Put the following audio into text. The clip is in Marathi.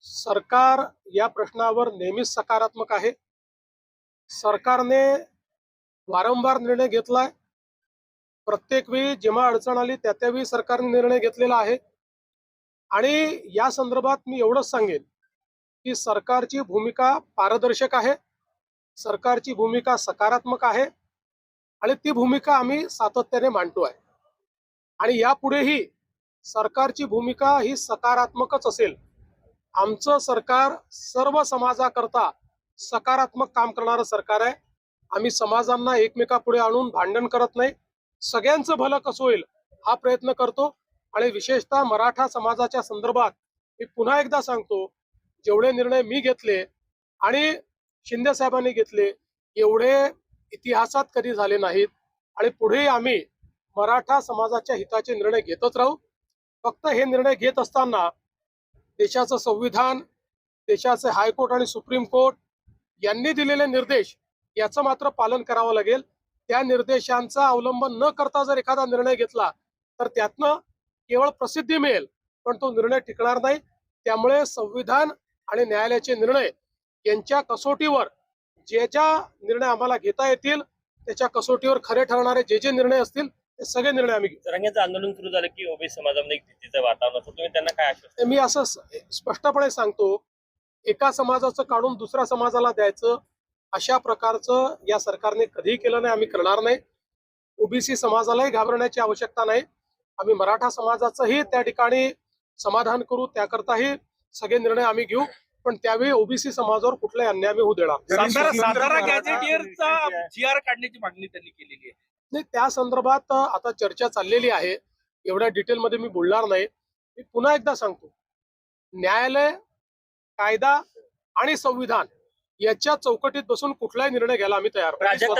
सरकार या प्रश्नावर नेहमीच सकारात्मक आहे. सरकारने वारंवार निर्णय घेतलाय. प्रत्येक वेळी जेव्हा अडचण आली त्यावेळी सरकारने निर्णय घेतलेला आहे. आणि या संदर्भात मी एवढंच सांगेन की सरकारची भूमिका पारदर्शक आहे, सरकारची भूमिका सकारात्मक आहे आणि ती भूमिका आम्ही सातत्याने मांडतोय. आणि यापुढेही सरकारची भूमिका ही सकारात्मकच असेल. आमचं सरकार सर्व समाजाकरता सकारात्मक काम करणारं सरकार आहे. आम्ही समाजांना एकमेकापुढे आणून भांडण करत नाही. सगळ्यांचं भलं कसं होईल हा प्रयत्न करतो. आणि विशेषतः मराठा समाजाच्या संदर्भात मी पुन्हा एकदा सांगतो, जेवढे निर्णय मी घेतले आणि शिंदे साहेबांनी घेतले एवढे इतिहासात कधी झाले नाहीत. आणि पुढेही आम्ही मराठा समाजाच्या हिताचे निर्णय घेतच राहू. फक्त हे निर्णय घेत असताना देशाचं संविधान, देशाचे हायकोर्ट आणि सुप्रीम कोर्ट यांनी दिलेले निर्देश याचं मात्र पालन करावं लागेल. त्या निर्देशांचा अवलंब न करता जर एखादा निर्णय घेतला तर त्यातनं केवळ प्रसिद्धी मिळेल, पण तो निर्णय टिकणार नाही. त्यामुळे संविधान आणि न्यायालयाचे निर्णय यांच्या कसोटीवर जे ज्या निर्णय आम्हाला घेता येतील त्याच्या कसोटीवर खरे ठरणारे जे निर्णय असतील ते सगळे निर्णय आम्ही घेऊ. रंगेचं आंदोलन सुरू झालं की ओबीसी समाजामध्ये एक भीतीचं वातावरण असतं, तुम्ही त्यांना काय आश्वासन? मी असं स्पष्टपणे सांगतो, एका समाजाचं काढून दुसऱ्या समाजाला द्यायचं अशा प्रकारचं या सरकारने कधीही केलं नाही, आम्ही करणार नाही. ओबीसी समाजालाही घाबरण्याची आवश्यकता नाही. आम्ही मराठा समाजाचंही त्या ठिकाणी समाधान करू, त्याकरताही सगळे निर्णय आम्ही घेऊ. पण त्यावेळी ओबीसी समाजावर कुठलाही अन्याय आम्ही होऊ देणार. सातारा गॅझेटियरचा जीआर काढण्याची मागणी त्यांनी केलेली आहे. नाही, त्या संदर्भात आता चर्चा चाललेली आहे. एवढ्या डिटेलमध्ये मी बोलणार नाही. मी पुन्हा एकदा सांगतो, न्यायालय, कायदा आणि संविधान याच्या चौकटीत बसून कुठलाही निर्णय घ्यायला आम्ही तयार आहोत.